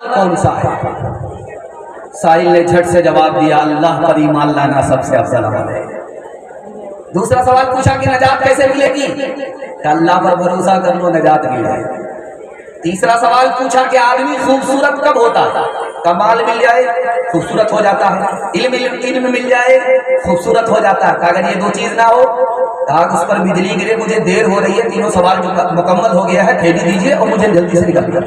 کون سا ہے؟ سائل نے جھٹ سے جواب دیا اللہ پر ایمان لانا سب سے افضل عمل ہے۔ دوسرا سوال پوچھا کہ نجات کیسے ملے گی؟ کہ اللہ پر بھروسہ کر لو نجات مل جائے گی۔ تیسرا سوال پوچھا کہ آدمی خوبصورت کب ہوتا ہے؟ کمال مل جائے خوبصورت ہو جاتا ہے، علم مل جائے خوبصورت ہو جاتا ہے۔ اگر یہ دو چیز نہ ہو آگ اس پر بجلی گرے مجھے دیر ہو رہی ہے، تینوں سوال مکمل ہو گیا ہے، تھیلی دیجیے اور مجھے جلدی سے نکل دیا۔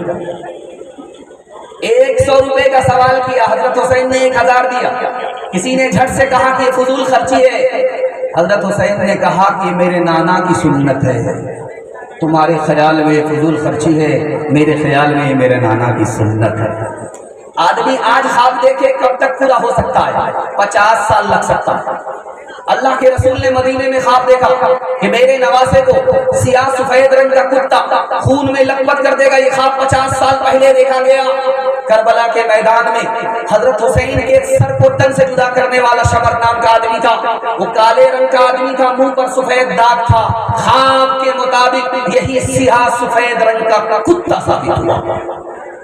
100 روپے کا سوال کیا، حضرت حسین نے 1000 دیا۔ کسی نے جھٹ سے کہا کہ فضول خرچی ہے، حضرت حسین نے کہا کہ میرے نانا کی سنت ہے، تمہارے خیال میں فضول خرچی ہے، میرے خیال میں میرے نانا کی سنت ہے۔ آدمی آج خواب دیکھے کب تک پورا ہو سکتا ہے؟ 50 سال لگ سکتا ہے۔ اللہ کے رسول نے مدینے میں خواب دیکھا کہ میرے نواسے کو سیاہ سفید رنگ کا کتا خون میں لکپت کر دے گا۔ یہ خواب 50 سال پہلے دیکھا گیا۔ کربلا کے میدان میں حضرت حسین کے سر کو تن سے جدا کرنے والا شمر نام کا آدمی تھا، وہ کالے رنگ کا آدمی تھا، منہ پر سفید داغ تھا۔ خواب کے مطابق یہی سیاہ سفید رنگ کا کتا ثابت ہوا۔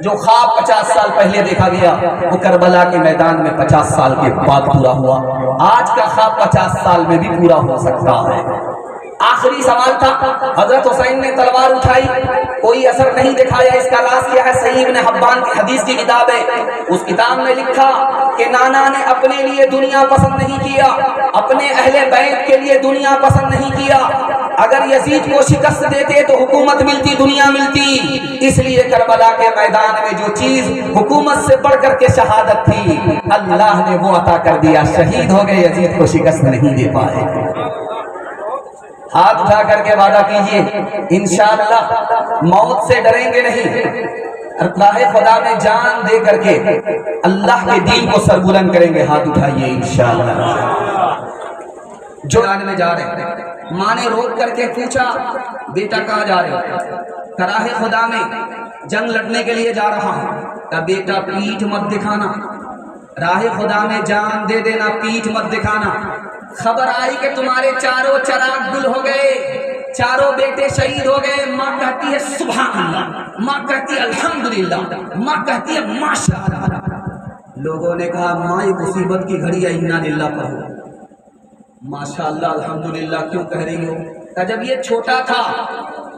جو خواب 50 سال پہلے دیکھا گیا وہ کربلا کے میدان میں 50 سال کے بعد پورا ہوا۔ آج کا خواب 50 سال میں بھی پورا ہو سکتا ہے۔ آخری سوال تھا، حضرت حسین نے تلوار اٹھائی، کوئی اثر نہیں دکھایا۔ اس کا راز کیا ہے؟ صحیح ابن حبان کی حدیث کی کتاب ہے، اس کتاب میں لکھا کہ نانا نے اپنے لیے دنیا پسند نہیں کیا، اپنے اہل بیت کے لیے دنیا پسند نہیں کیا۔ اگر یزید کو شکست دیتے تو حکومت ملتی، دنیا ملتی، اس لیے کربلا کے میدان میں جو چیز حکومت سے بڑھ کر کے شہادت تھی اللہ نے وہ عطا کر دیا، شہید ہو گئے، یزید کو شکست نہیں دے پائے۔ ہاتھ اٹھا کر کے وعدہ کیجئے انشاءاللہ موت سے ڈریں گے نہیں، اللہ خدا میں جان دے کر کے اللہ کے دین کو سربلند کریں گے۔ ہاتھ اٹھائیے انشاءاللہ۔ جو جانے میں جا رہے ہیں، ماں نے روک کر کے پوچھا بیٹا کہاں جا رہے ہو؟ راہ خدا میں جنگ لڑنے کے لیے جا رہا ہوں۔ کہا بیٹا پیٹھ مت دکھانا، راہ خدا میں جان دے دینا، پیٹھ مت دکھانا۔ خبر آئی کہ تمہارے چاروں چراغ گل ہو گئے، چاروں بیٹے شہید ہو گئے۔ ماں کہتی ہے سبحان اللہ، ماں کہتی ہے الحمدللہ، ماں کہتی ہے ماشاءاللہ۔ لوگوں نے کہا ماں یہ مصیبت کی گھڑی ہے، انا للہ پڑھو۔ ماشاءاللہ الحمدللہ کیوں کہہ رہی ہو؟ کہ جب یہ چھوٹا تھا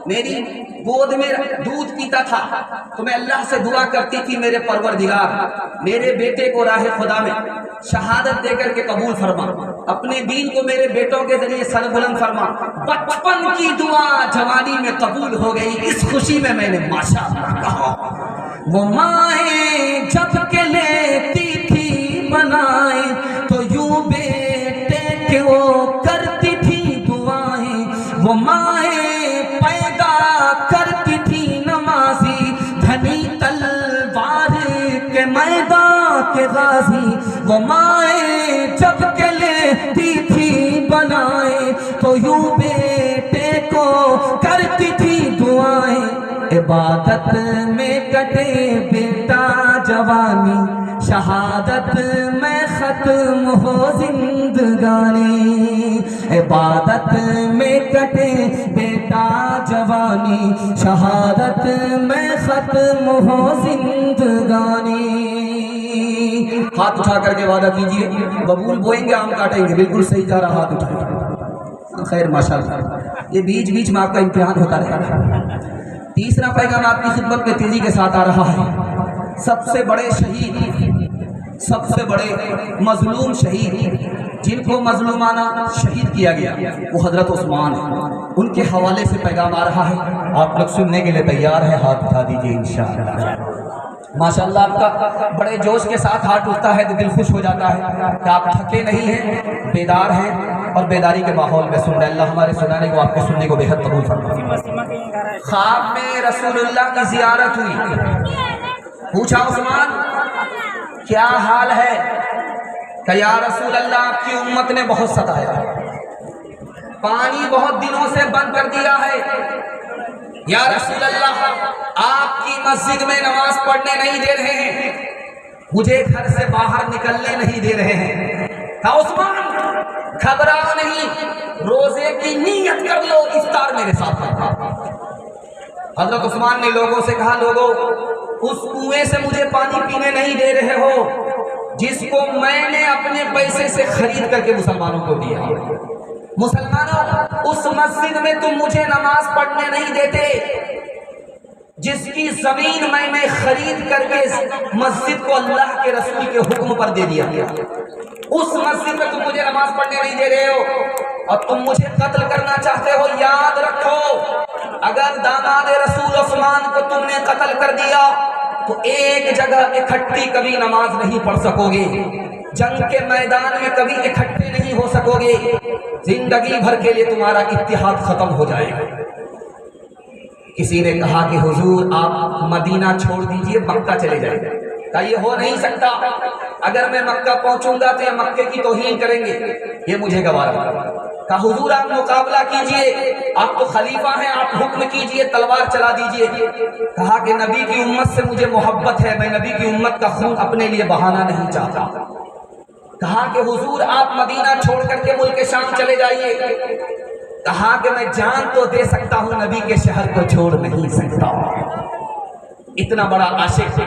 میری گود میں دودھ پیتا تھا تو میں اللہ سے دعا کرتی تھی میرے پروردگار میرے بیٹے کو راہ خدا میں شہادت دے کر کے قبول فرما، اپنے دین کو میرے بیٹوں کے ذریعے سر بلند فرما۔ بچپن کی دعا جوانی میں قبول ہو گئی، اس خوشی میں میں نے ماشاءاللہ کہا۔ وہ مائیں جب کے لیتی تھی بنائے تو یوں بیٹے کے وہ کرتی تھی دعائیں، وہ مائیں پیدا کرتی تھی نمازی، دھنی تلوار کے میدان کے غازی۔ وہ مائیں جب کے لیتی تھی بنائے تو یوں بیٹے کو کرتی تھی دعائیں۔ عبادت میں کٹے بیٹا جوانی، شہادت میں ختم ہو زندگانی۔ عبادت میں کٹے بیٹا جوانی، شہادت میں ختم ہو زندگانی۔ ہاتھ اٹھا کر کے وعدہ کیجئے ببول بوئیں گے آم کاٹیں گے، بالکل صحیح کہہ رہا، ہاتھ اٹھائیں۔ خیر ماشاءاللہ، یہ بیچ بیچ میں آپ کا امتحان ہوتا رہے گا۔ تیسرا پیغام آپ کی خدمت میں تیزی کے ساتھ آ رہا ہے۔ سب سے بڑے شہید، سب سے بڑے مظلوم شہید جن کو مظلومانہ شہید کیا گیا وہ حضرت عثمان ہیں، ان کے حوالے سے پیغام آ رہا ہے، آپ لوگ سننے کے لیے تیار ہیں؟ ہاتھ اٹھا دیجئے انشاءاللہ۔ ماشاءاللہ آپ کا بڑے جوش کے ساتھ ہاتھ اٹھتا ہے تو دل خوش ہو جاتا ہے کہ آپ تھکے نہیں ہیں، بیدار ہیں اور بیداری کے ماحول میں سن رہے ہیں۔ اللہ ہمارے سنانے کو، آپ کے سننے کو بہت قبول فرمائے۔ خواب میں رسول اللہ کی زیارت ہوئی، پوچھا عثمان کیا حال ہے؟ کہ یا رسول اللہ آپ کی امت نے بہت ستایا، پانی بہت دنوں سے بند کر دیا ہے، یا رسول اللہ آپ کی مسجد میں نماز پڑھنے نہیں دے رہے ہیں، مجھے گھر سے باہر نکلنے نہیں دے رہے ہیں۔ کہا عثمان گھبراؤ نہیں، روزے کی نیت کر لو، افطار میرے ساتھ کرو۔ حضرت عثمان نے لوگوں سے کہا لوگوں اس کنویں سے مجھے پانی پینے نہیں دے رہے ہو جس کو میں نے اپنے پیسے سے خرید کر کے مسلمانوں کو دیا. مسلمانوں اس مسجد میں تم مجھے نماز پڑھنے نہیں دیتے جس کی زمین میں خرید کر کے مسجد کو اللہ کے رسول کے حکم پر دے دیا. اس مسجد میں تم مجھے نماز پڑھنے نہیں دے رہے ہو اور تم مجھے قتل کرنا چاہتے ہو. یاد رکھو اگر داماد رسول عثمان کو تم نے قتل کر دیا تو ایک جگہ اکٹھی کبھی نماز نہیں پڑھ سکو گے, جنگ کے میدان میں کبھی اکٹھے نہیں ہو سکو گے, زندگی بھر کے لیے تمہارا اتحاد ختم ہو جائے گا. کسی نے کہا کہ حضور آپ مدینہ چھوڑ دیجئے مکہ چلے جائیں. کہا یہ ہو نہیں سکتا, اگر میں مکہ پہنچوں گا تو یہ مکے کی توہین کریں گے, یہ مجھے گوارا نہیں. کہا حضور آپ مقابلہ کیجئے, آپ تو خلیفہ ہیں, آپ حکم کیجئے, تلوار چلا دیجئے. کہا کہ نبی کی امت سے مجھے محبت ہے, میں نبی کی امت کا خون اپنے لیے بہانا نہیں چاہتا. کہا کہ حضور آپ مدینہ چھوڑ کر کے ملک شام چلے جائیے. کہا کہ میں جان تو دے سکتا ہوں, نبی کے شہر کو چھوڑ نہیں سکتا. اتنا بڑا عاشق